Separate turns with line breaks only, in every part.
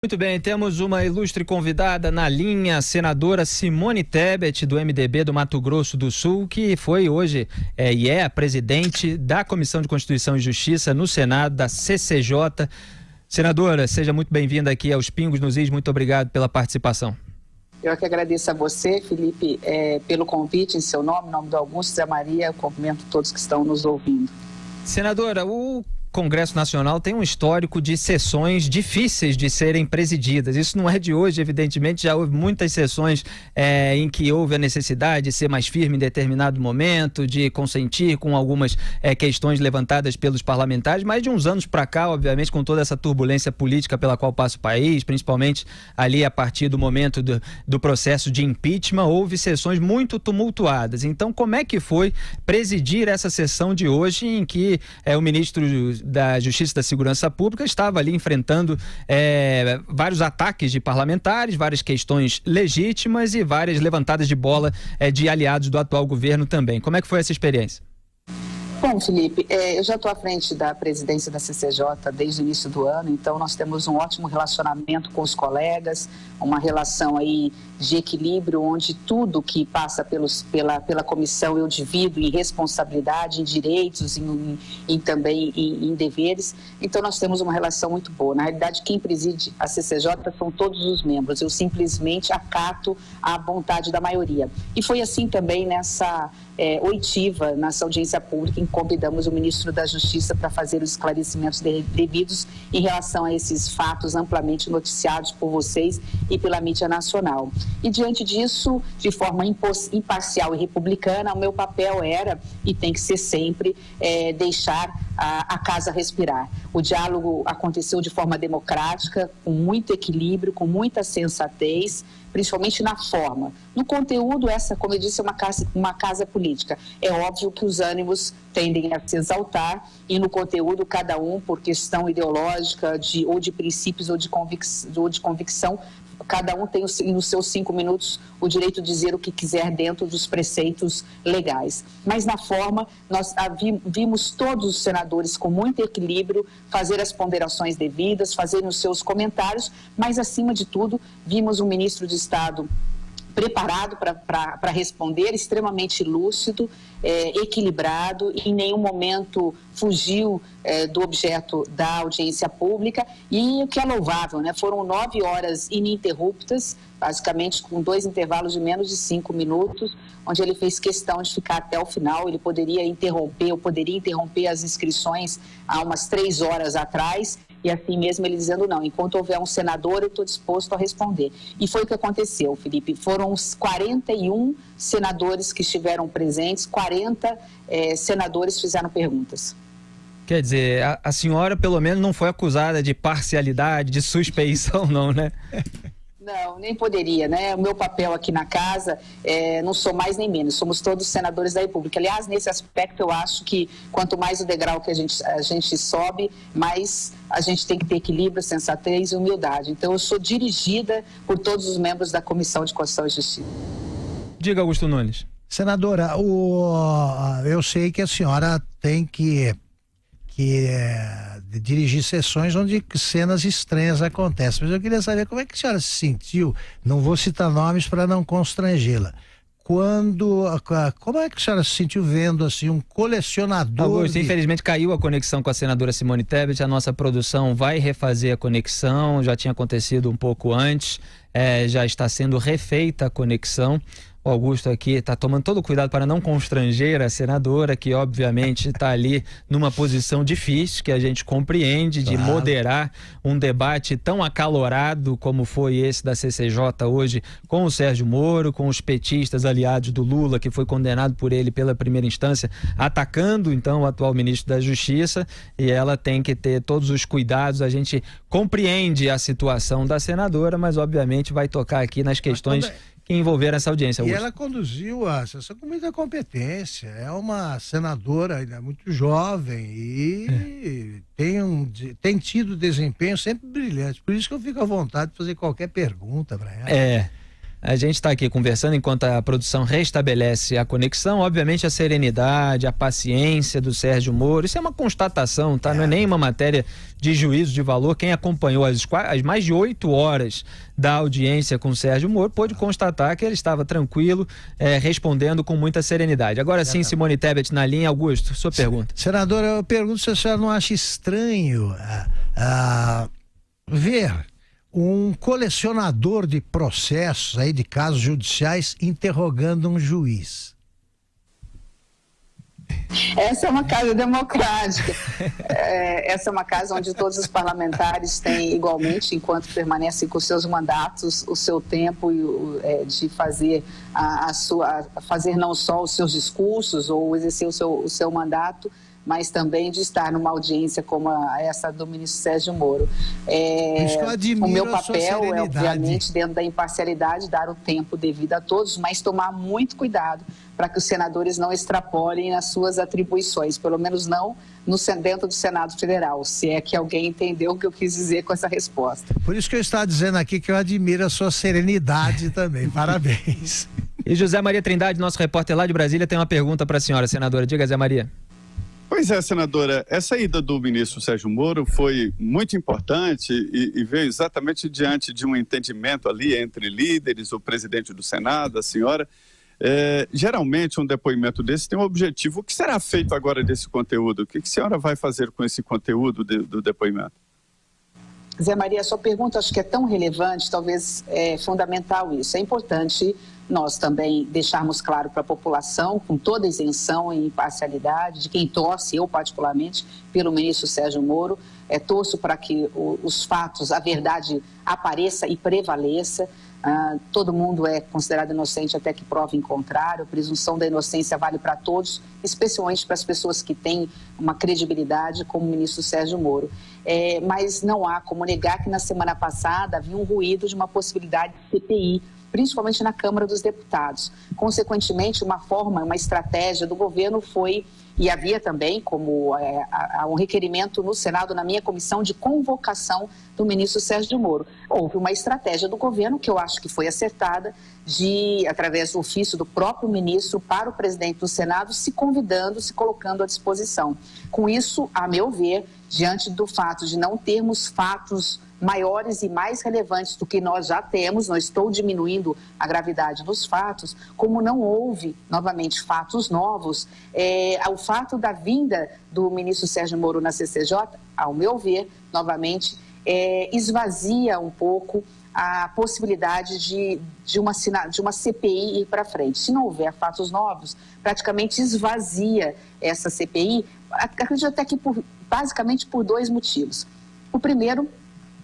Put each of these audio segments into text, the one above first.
Muito bem, temos uma ilustre convidada na linha, a senadora Simone Tebet, do MDB do Mato Grosso do Sul, que foi hoje e é a presidente da Comissão de Constituição e Justiça no Senado, da CCJ. Senadora, seja muito bem-vinda aqui aos Pingos nos Is, muito obrigado pela participação.
Eu que agradeço a você, Felipe, pelo convite em seu nome, em nome do Augusto Zé Maria, eu cumprimento todos que estão nos ouvindo.
Senadora, o Congresso Nacional tem um histórico de sessões difíceis de serem presididas. Isso não é de hoje, evidentemente, já houve muitas sessões em que houve a necessidade de ser mais firme em determinado momento, de consentir com algumas questões levantadas pelos parlamentares, mas de uns anos para cá, obviamente, com toda essa turbulência política pela qual passa o país, principalmente ali a partir do momento do processo de impeachment, houve sessões muito tumultuadas. Então, como é que foi presidir essa sessão de hoje em que o ministro da Justiça e da Segurança Pública estava ali enfrentando vários ataques de parlamentares, várias questões legítimas e várias levantadas de bola de aliados do atual governo também. Como é que foi essa experiência?
Bom, Felipe, eu já estou à frente da presidência da CCJ desde o início do ano, então nós temos um ótimo relacionamento com os colegas, uma relação aí de equilíbrio, onde tudo que passa pela comissão eu divido em responsabilidade, em direitos, também em deveres. Então nós temos uma relação muito boa. Na realidade, quem preside a CCJ são todos os membros, eu simplesmente acato a vontade da maioria. E foi assim também nessa oitiva, nessa audiência pública, em que convidamos o ministro da Justiça para fazer os esclarecimentos devidos em relação a esses fatos amplamente noticiados por vocês e pela mídia nacional. E diante disso, de forma imparcial e republicana, o meu papel era, e tem que ser sempre, deixar a casa respirar. O diálogo aconteceu de forma democrática, com muito equilíbrio, com muita sensatez, principalmente na forma. No conteúdo, essa, como eu disse, é uma casa política. É óbvio que os ânimos tendem a se exaltar e no conteúdo, cada um, por questão ideológica, ou de princípios ou de convicção, cada um tem nos seus 5 minutos o direito de dizer o que quiser dentro dos preceitos legais. Mas na forma, nós vimos todos os senadores com muito equilíbrio fazer as ponderações devidas, fazerem os seus comentários, mas acima de tudo, vimos um ministro de Estado preparado para responder, extremamente lúcido, equilibrado, e em nenhum momento fugiu do objeto da audiência pública, e o que é louvável, né? Foram 9 horas ininterruptas, basicamente com 2 intervalos de menos de 5 minutos, onde ele fez questão de ficar até o final. Ele poderia interromper as inscrições há umas 3 horas atrás, e assim mesmo ele dizendo não, enquanto houver um senador eu estou disposto a responder. E foi o que aconteceu, Felipe. Foram os 41 senadores que estiveram presentes, 40 senadores fizeram perguntas.
Quer dizer, a senhora pelo menos não foi acusada de parcialidade, de suspeição não, né?
Não, nem poderia, né? O meu papel aqui na casa não sou mais nem menos, somos todos senadores da República. Aliás, nesse aspecto eu acho que quanto mais o degrau que a gente sobe, mais a gente tem que ter equilíbrio, sensatez e humildade. Então eu sou dirigida por todos os membros da Comissão de Constituição e Justiça.
Diga, Augusto Nunes.
Senadora, eu sei que a senhora tem que dirigir sessões onde cenas estranhas acontecem, mas eu queria saber como é que a senhora se sentiu, não vou citar nomes para não constrangê-la, como é que a senhora se sentiu vendo assim um colecionador
Augusto, infelizmente caiu a conexão com a senadora Simone Tebet, a nossa produção vai refazer a conexão, já tinha acontecido um pouco antes, já está sendo refeita a conexão. O Augusto aqui está tomando todo o cuidado para não constranger a senadora, que obviamente está ali numa posição difícil, que a gente compreende, de moderar um debate tão acalorado como foi esse da CCJ hoje, com o Sérgio Moro, com os petistas aliados do Lula, que foi condenado por ele pela primeira instância, atacando então o atual ministro da Justiça, e ela tem que ter todos os cuidados. A gente compreende a situação da senadora, mas obviamente vai tocar aqui nas questões que envolveram essa audiência.
E ela conduziu a sessão com muita competência, é uma senadora ainda muito jovem e tem tido desempenho sempre brilhante, por isso que eu fico à vontade de fazer qualquer pergunta para ela.
A gente está aqui conversando enquanto a produção restabelece a conexão. Obviamente a serenidade, a paciência do Sérgio Moro, isso é uma constatação, tá? Não é nem uma matéria de juízo de valor. Quem acompanhou as mais de 8 horas da audiência com o Sérgio Moro pôde constatar que ele estava tranquilo, respondendo com muita serenidade. Agora sim, Simone Tebet na linha. Augusto, sua pergunta.
Senadora, eu pergunto se a senhora não acha estranho ver um colecionador de processos aí, de casos judiciais, interrogando um juiz.
Essa é uma casa democrática. Essa é uma casa onde todos os parlamentares têm igualmente, enquanto permanecem com seus mandatos, o seu tempo de fazer fazer não só os seus discursos ou exercer o seu mandato, mas também de estar numa audiência como essa do ministro Sérgio Moro. O meu papel é, obviamente, dentro da imparcialidade, dar o tempo devido a todos, mas tomar muito cuidado para que os senadores não extrapolem as suas atribuições, pelo menos não dentro do Senado Federal, se é que alguém entendeu o que eu quis dizer com essa resposta.
Por isso que eu estava dizendo aqui que eu admiro a sua serenidade também. Parabéns.
E José Maria Trindade, nosso repórter lá de Brasília, tem uma pergunta para a senhora, senadora. Diga, Zé Maria.
Pois é, senadora, essa ida do ministro Sérgio Moro foi muito importante e veio exatamente diante de um entendimento ali entre líderes, o presidente do Senado, a senhora. Geralmente um depoimento desse tem um objetivo. O que será feito agora desse conteúdo? O que a senhora vai fazer com esse conteúdo do depoimento?
Zé Maria, a sua pergunta acho que é tão relevante, talvez é fundamental isso. É importante nós também deixarmos claro para a população, com toda a isenção e imparcialidade, de quem torce, eu particularmente, pelo ministro Sérgio Moro, torço para que os fatos, a verdade apareça e prevaleça. Todo mundo é considerado inocente até que prove em contrário. A presunção da inocência vale para todos, especialmente para as pessoas que têm uma credibilidade como o ministro Sérgio Moro. Mas não há como negar que na semana passada havia um ruído de uma possibilidade de CPI, principalmente na Câmara dos Deputados. Consequentemente, uma estratégia do governo foi, e havia também como um requerimento no Senado, na minha comissão, de convocação do ministro Sérgio Moro. Houve uma estratégia do governo, que eu acho que foi acertada, através do ofício do próprio ministro para o presidente do Senado, se convidando, se colocando à disposição. Com isso, a meu ver, diante do fato de não termos fatos maiores e mais relevantes do que nós já temos, não estou diminuindo a gravidade dos fatos, como não houve, novamente, fatos novos, o fato da vinda do ministro Sérgio Moro na CCJ, ao meu ver, novamente, esvazia um pouco a possibilidade de uma CPI ir para frente. Se não houver fatos novos, praticamente esvazia essa CPI, acredito até que basicamente por 2 motivos. O primeiro,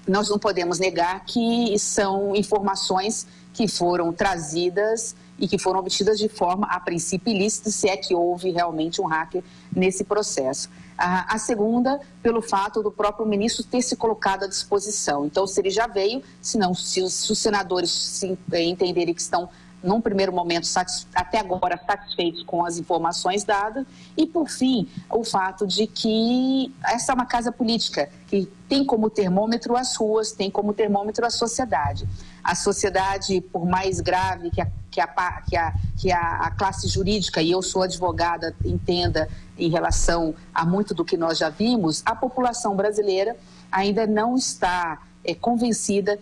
nós não podemos negar que são informações que foram trazidas e que foram obtidas de forma, a princípio, ilícita, se é que houve realmente um hacker nesse processo. A segunda, pelo fato do próprio ministro ter se colocado à disposição. Então, se ele já veio, se os senadores entenderem que estão, num primeiro momento, até agora, satisfeitos com as informações dadas. E, por fim, o fato de que essa é uma casa política que tem como termômetro as ruas, tem como termômetro a sociedade. A sociedade, por mais grave que a classe jurídica, e eu sou advogada, entenda em relação a muito do que nós já vimos, a população brasileira ainda não está convencida,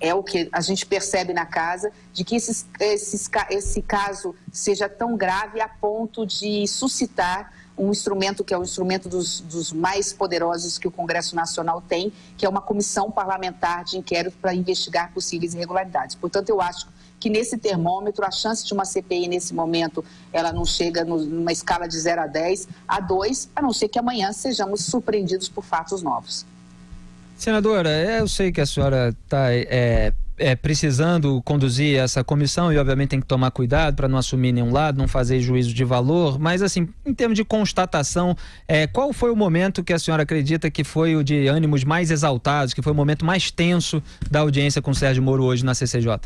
é o que a gente percebe na casa, de que esse caso seja tão grave a ponto de suscitar um instrumento que é o instrumento dos mais poderosos que o Congresso Nacional tem, que é uma comissão parlamentar de inquérito para investigar possíveis irregularidades. Portanto, eu acho que nesse termômetro, a chance de uma CPI nesse momento, ela não chega numa escala de 0 a 10, a 2, a não ser que amanhã sejamos surpreendidos por fatos novos.
Senadora, eu sei que a senhora está precisando conduzir essa comissão e obviamente tem que tomar cuidado para não assumir nenhum lado, não fazer juízo de valor, mas assim, em termos de constatação, qual foi o momento que a senhora acredita que foi o de ânimos mais exaltados, que foi o momento mais tenso da audiência com o Sérgio Moro hoje na CCJ?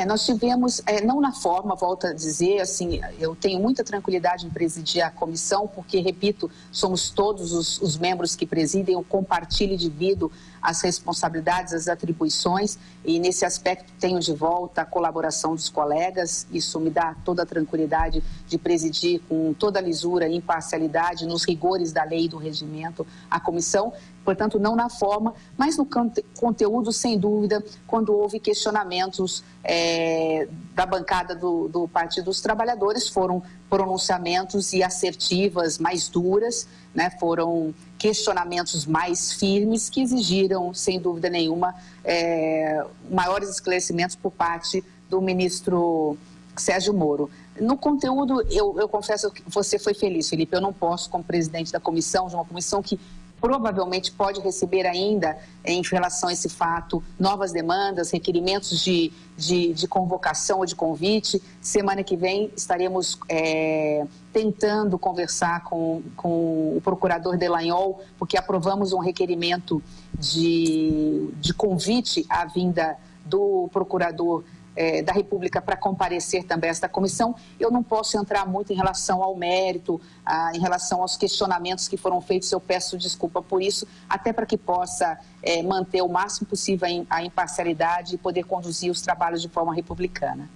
Nós tivemos, não na forma, volto a dizer, assim, eu tenho muita tranquilidade em presidir a comissão, porque, repito, somos todos os membros que presidem, eu compartilho e divido as responsabilidades, as atribuições, e nesse aspecto tenho de volta a colaboração dos colegas. Isso me dá toda a tranquilidade de presidir com toda a lisura e imparcialidade nos rigores da lei e do regimento a comissão. Portanto, não na forma, mas no conteúdo, sem dúvida, quando houve questionamentos da bancada do Partido dos Trabalhadores, foram pronunciamentos e assertivas mais duras, né? Foram questionamentos mais firmes que exigiram, sem dúvida nenhuma, maiores esclarecimentos por parte do ministro Sérgio Moro. No conteúdo, eu confesso que você foi feliz, Felipe. Eu não posso, como presidente da comissão, de uma comissão que provavelmente pode receber ainda, em relação a esse fato, novas demandas, requerimentos de convocação ou de convite. Semana que vem estaremos tentando conversar com o procurador Delagnol, porque aprovamos um requerimento de convite à vinda do procurador da República para comparecer também a esta comissão. Eu não posso entrar muito em relação ao mérito, em relação aos questionamentos que foram feitos. Eu peço desculpa por isso, até para que possa manter o máximo possível a imparcialidade e poder conduzir os trabalhos de forma republicana.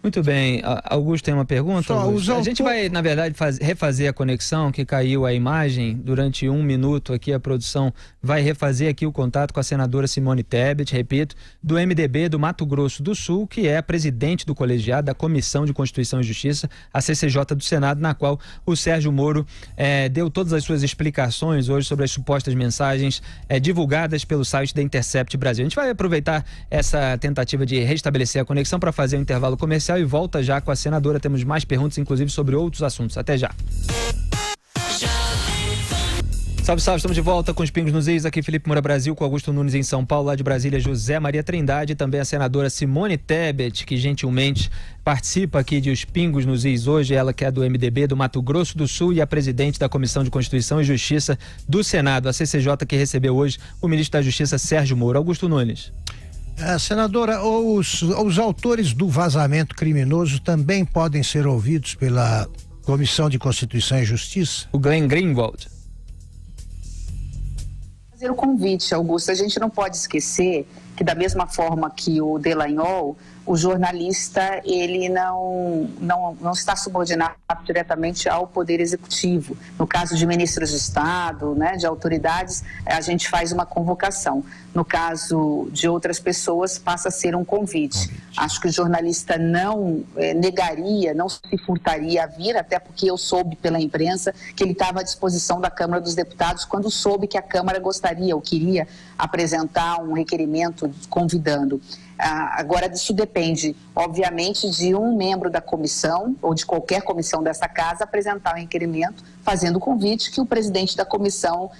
Muito bem. Augusto tem uma pergunta? A gente vai, na verdade, refazer a conexão, que caiu a imagem durante 1 minuto aqui. A produção vai refazer aqui o contato com a senadora Simone Tebet, repito, do MDB do Mato Grosso do Sul, que é a presidente do colegiado da Comissão de Constituição e Justiça, a CCJ do Senado, na qual o Sérgio Moro deu todas as suas explicações hoje sobre as supostas mensagens divulgadas pelo site da Intercept Brasil. A gente vai aproveitar essa tentativa de restabelecer a conexão para fazer um intervalo comercial e volta já com a senadora. Temos mais perguntas, inclusive, sobre outros assuntos. Até já. Salve, salve, estamos de volta com os Pingos nos Is. Aqui Felipe Moura Brasil, com Augusto Nunes em São Paulo, lá de Brasília, José Maria Trindade, e também a senadora Simone Tebet, que gentilmente participa aqui de Os Pingos nos Is hoje. Ela que é do MDB do Mato Grosso do Sul e a presidente da Comissão de Constituição e Justiça do Senado, a CCJ, que recebeu hoje o ministro da Justiça, Sérgio Moro. Augusto Nunes.
Senadora, os autores do vazamento criminoso também podem ser ouvidos pela Comissão de Constituição e Justiça?
O Glenn Greenwald.
Fazer o convite, Augusto. A gente não pode esquecer que, da mesma forma que o Delagnol, o jornalista ele não está subordinado diretamente ao Poder Executivo. No caso de ministros de Estado, né, de autoridades, a gente faz uma convocação. No caso de outras pessoas, passa a ser um convite. Acho que o jornalista não negaria, não se furtaria a vir, até porque eu soube pela imprensa que ele estava à disposição da Câmara dos Deputados quando soube que a Câmara gostaria ou queria apresentar um requerimento convidando. Agora, isso depende, obviamente, de um membro da comissão ou de qualquer comissão dessa casa apresentar um requerimento, fazendo o convite que o presidente da comissão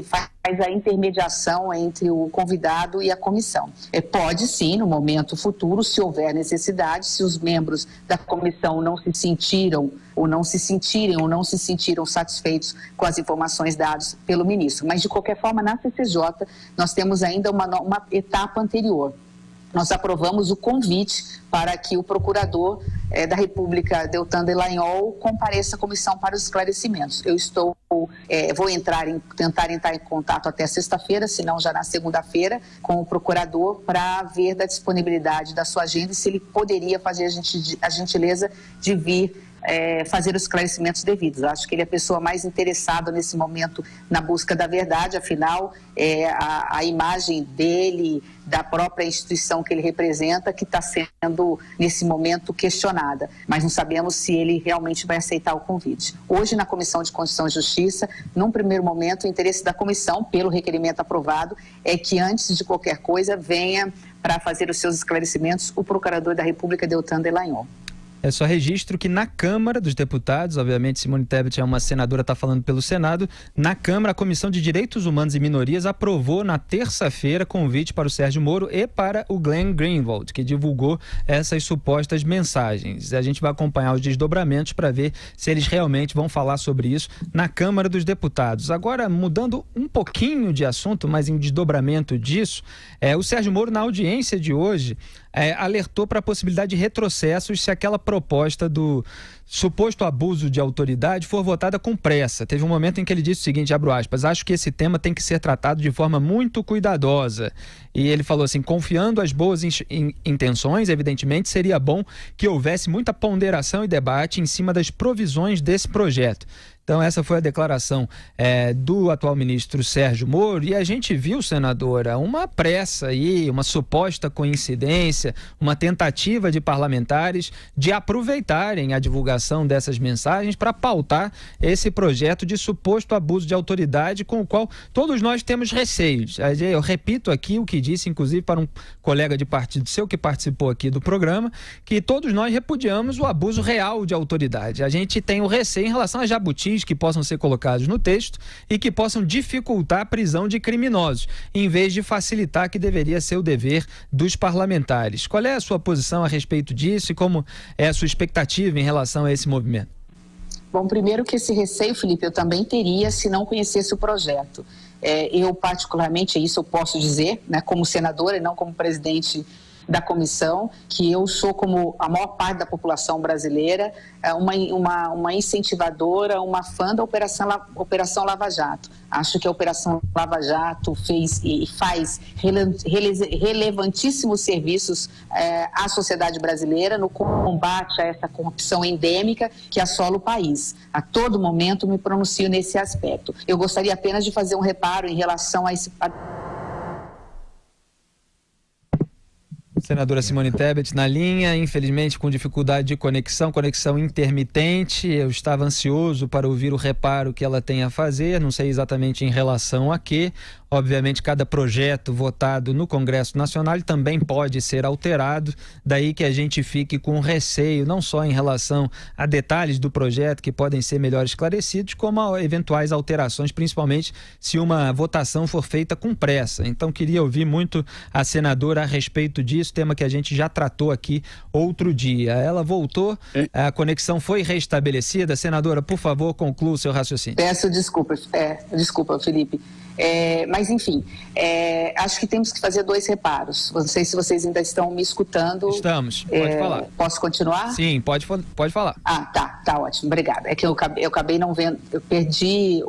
faz a intermediação entre o convidado e a comissão. Pode sim, no momento futuro, se houver necessidade, se os membros da comissão não se sentiram ou não se sentiram satisfeitos com as informações dadas pelo ministro. Mas, de qualquer forma, na CCJ, nós temos ainda uma etapa anterior. Nós aprovamos o convite para que o procurador da República, Deltan Delagnol, compareça à comissão para os esclarecimentos. Eu vou tentar entrar em contato até sexta-feira, se não já na segunda-feira, com o procurador para ver da disponibilidade da sua agenda e se ele poderia fazer a gentileza de vir fazer os esclarecimentos devidos. Acho que ele é a pessoa mais interessada nesse momento na busca da verdade, afinal, a imagem dele, da própria instituição que ele representa, que está sendo, nesse momento, questionada. Mas não sabemos se ele realmente vai aceitar o convite. Hoje, na Comissão de Constituição e Justiça, num primeiro momento, o interesse da comissão, pelo requerimento aprovado, é que, antes de qualquer coisa, venha para fazer os seus esclarecimentos o Procurador da República, Deltan Delagnol.
É só registro que na Câmara dos Deputados, obviamente Simone Tebet é uma senadora, está falando pelo Senado, na Câmara a Comissão de Direitos Humanos e Minorias aprovou na terça-feira convite para o Sérgio Moro e para o Glenn Greenwald, que divulgou essas supostas mensagens. A gente vai acompanhar os desdobramentos para ver se eles realmente vão falar sobre isso na Câmara dos Deputados. Agora, mudando um pouquinho de assunto, mas em desdobramento disso, o Sérgio Moro, na audiência de hoje, alertou para a possibilidade de retrocessos se aquela proposta do suposto abuso de autoridade for votada com pressa. Teve um momento em que ele disse o seguinte, abro aspas, acho que esse tema tem que ser tratado de forma muito cuidadosa. E ele falou assim, confiando as boas intenções, evidentemente, seria bom que houvesse muita ponderação e debate em cima das provisões desse projeto. Então essa foi a declaração do atual ministro Sérgio Moro, e a gente viu, senadora, uma pressa aí, uma suposta coincidência, uma tentativa de parlamentares de aproveitarem a divulgação dessas mensagens para pautar esse projeto de suposto abuso de autoridade com o qual todos nós temos receios. Eu repito aqui o que disse, inclusive, para um colega de partido seu que participou aqui do programa, que todos nós repudiamos o abuso real de autoridade. A gente tem o receio em relação a jabutis que possam ser colocados no texto e que possam dificultar a prisão de criminosos, em vez de facilitar, que deveria ser o dever dos parlamentares. Qual é a sua posição a respeito disso e como é a sua expectativa em relação a esse movimento?
Bom, primeiro que esse receio, Felipe, eu também teria se não conhecesse o projeto. Eu, particularmente, isso eu posso dizer, né, como senadora e não como presidente da comissão, que eu sou, como a maior parte da população brasileira, uma incentivadora, uma fã da Operação Lava Jato. Acho que a Operação Lava Jato fez e faz relevantíssimos serviços à sociedade brasileira no combate a essa corrupção endêmica que assola o país. A todo momento me pronuncio nesse aspecto. Eu gostaria apenas de fazer um reparo em relação a esse...
Senadora Simone Tebet na linha, infelizmente com dificuldade de conexão intermitente. Eu estava ansioso para ouvir o reparo que ela tem a fazer, não sei exatamente em relação a quê. Obviamente, cada projeto votado no Congresso Nacional também pode ser alterado, daí que a gente fique com receio, não só em relação a detalhes do projeto que podem ser melhor esclarecidos, como a eventuais alterações, principalmente se uma votação for feita com pressa. Então, queria ouvir muito a senadora a respeito disso, tema que a gente já tratou aqui outro dia. Ela voltou, a conexão foi restabelecida. Senadora, por favor, conclua o seu raciocínio.
Peço desculpas. Desculpa, Felipe. Mas, enfim, acho que temos que fazer 2 reparos. Não sei se vocês ainda estão me escutando.
Estamos, pode falar.
Posso continuar?
Sim, pode falar.
Tá ótimo, obrigada. É que eu acabei não vendo, eu perdi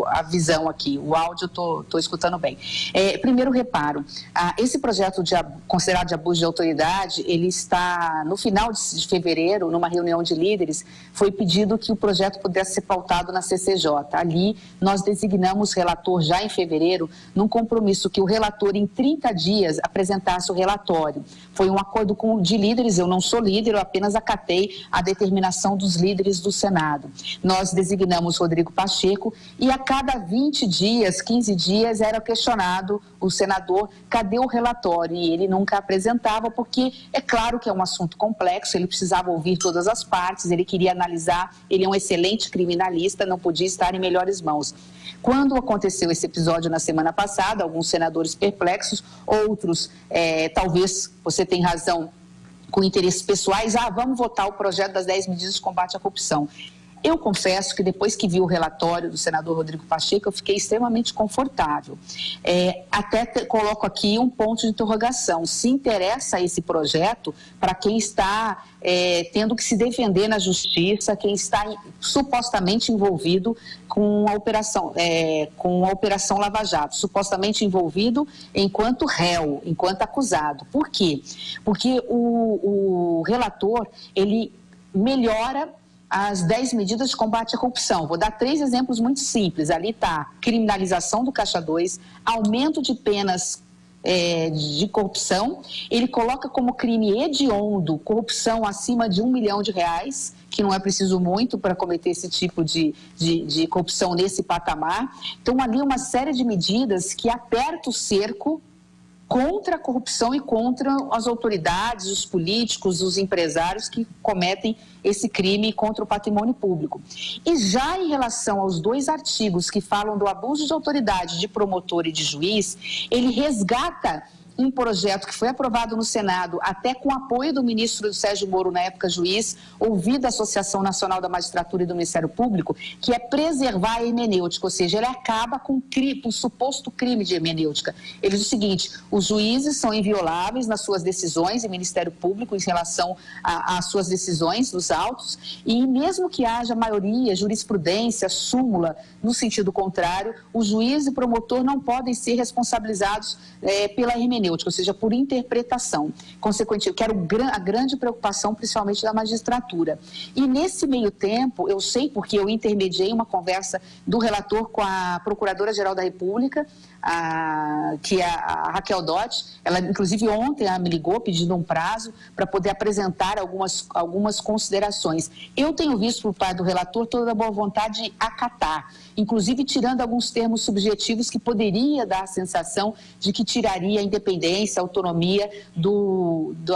a visão aqui, o áudio eu estou escutando bem. Primeiro reparo, esse projeto considerado de abuso de autoridade, ele está, no final de fevereiro, numa reunião de líderes, foi pedido que o projeto pudesse ser pautado na CCJ. Ali, nós designamos relator já em fevereiro, num compromisso que o relator, em 30 dias, apresentasse o relatório. Foi um acordo de líderes, eu não sou líder, eu apenas acatei a determinação dos líderes do Senado. Nós designamos Rodrigo Pacheco e a cada 20 dias, 15 dias, era questionado o senador, cadê o relatório? E ele nunca apresentava, porque é claro que é um assunto complexo, ele precisava ouvir todas as partes, ele queria analisar, ele é um excelente criminalista, não podia estar em melhores mãos. Quando aconteceu esse episódio na semana passada, alguns senadores perplexos, outros, talvez você tenha razão, com interesses pessoais, vamos votar o projeto das 10 medidas de combate à corrupção. Eu confesso que depois que vi o relatório do senador Rodrigo Pacheco, eu fiquei extremamente confortável. Até coloco aqui um ponto de interrogação. Se interessa esse projeto para quem está tendo que se defender na justiça, quem está supostamente envolvido com a operação Lava Jato, supostamente envolvido enquanto réu, enquanto acusado. Por quê? Porque o relator, ele melhora as 10 medidas de combate à corrupção. Vou dar 3 exemplos muito simples. Ali está criminalização do Caixa 2, aumento de penas de corrupção. Ele coloca como crime hediondo corrupção acima de R$1 milhão, que não é preciso muito para cometer esse tipo de corrupção nesse patamar. Então, ali uma série de medidas que aperta o cerco contra a corrupção e contra as autoridades, os políticos, os empresários que cometem esse crime contra o patrimônio público. E já em relação aos 2 artigos que falam do abuso de autoridade de promotor e de juiz, ele resgata um projeto que foi aprovado no Senado, até com apoio do ministro Sérgio Moro, na época juiz, ouvido a Associação Nacional da Magistratura e do Ministério Público, que é preservar a hermenêutica, ou seja, ele acaba com o suposto crime de hermenêutica. Ele diz o seguinte: os juízes são invioláveis nas suas decisões, e Ministério Público em relação às suas decisões, nos autos, e mesmo que haja maioria, jurisprudência, súmula, no sentido contrário, o juiz e promotor não podem ser responsabilizados pela hermenêutica, ou seja, por interpretação. Consequentemente, que era a grande preocupação, principalmente da magistratura. E nesse meio tempo, eu sei porque eu intermediei uma conversa do relator com a Procuradora-Geral da República, que é a Raquel Dott. Ela, inclusive, ontem me ligou pedindo um prazo para poder apresentar algumas considerações. Eu tenho visto por parte do relator toda a boa vontade de acatar, inclusive tirando alguns termos subjetivos que poderia dar a sensação de que tiraria a independência, a autonomia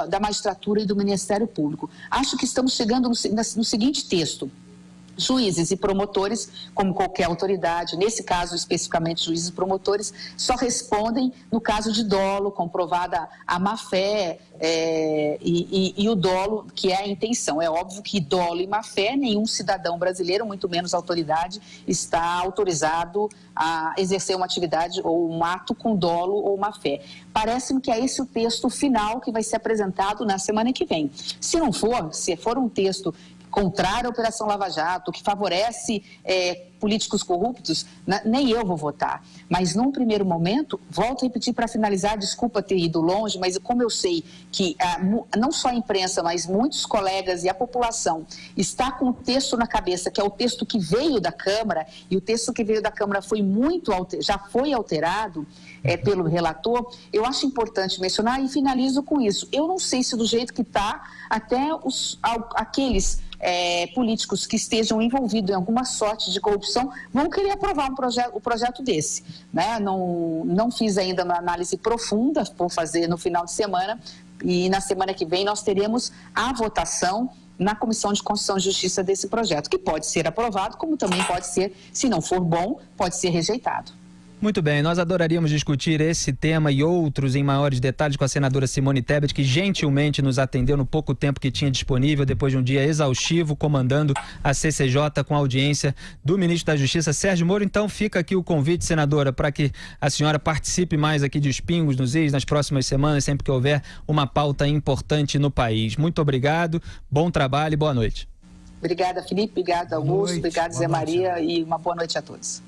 da magistratura e do Ministério Público. Acho que estamos chegando no seguinte texto: juízes e promotores, como qualquer autoridade, nesse caso especificamente juízes e promotores, só respondem no caso de dolo, comprovada a má-fé e o dolo, que é a intenção. É óbvio que dolo e má-fé, nenhum cidadão brasileiro, muito menos autoridade, está autorizado a exercer uma atividade ou um ato com dolo ou má-fé. Parece-me que é esse o texto final que vai ser apresentado na semana que vem. Se não for, se for um texto contrário à Operação Lava Jato, que favorece políticos corruptos, nem eu vou votar. Mas, num primeiro momento, volto a repetir para finalizar, desculpa ter ido longe, mas como eu sei que não só a imprensa, mas muitos colegas e a população está com o texto na cabeça, que é o texto que veio da Câmara, e o texto que veio da Câmara já foi alterado pelo relator, eu acho importante mencionar e finalizo com isso. Eu não sei se do jeito que está, até aqueles políticos que estejam envolvidos em alguma sorte de corrupção vão querer aprovar um projeto desse, né? Não fiz ainda uma análise profunda, vou fazer no final de semana, e na semana que vem nós teremos a votação na Comissão de Constituição e Justiça desse projeto, que pode ser aprovado, como também pode ser, se não for bom, pode ser rejeitado.
Muito bem, nós adoraríamos discutir esse tema e outros em maiores detalhes com a senadora Simone Tebet, que gentilmente nos atendeu no pouco tempo que tinha disponível, depois de um dia exaustivo, comandando a CCJ com a audiência do ministro da Justiça, Sérgio Moro. Então fica aqui o convite, senadora, para que a senhora participe mais aqui de Os Pingos nos Is nas próximas semanas, sempre que houver uma pauta importante no país. Muito obrigado, bom trabalho e boa noite.
Obrigada, Felipe, obrigada, Augusto, obrigada, Zé Maria, e uma boa noite a todos.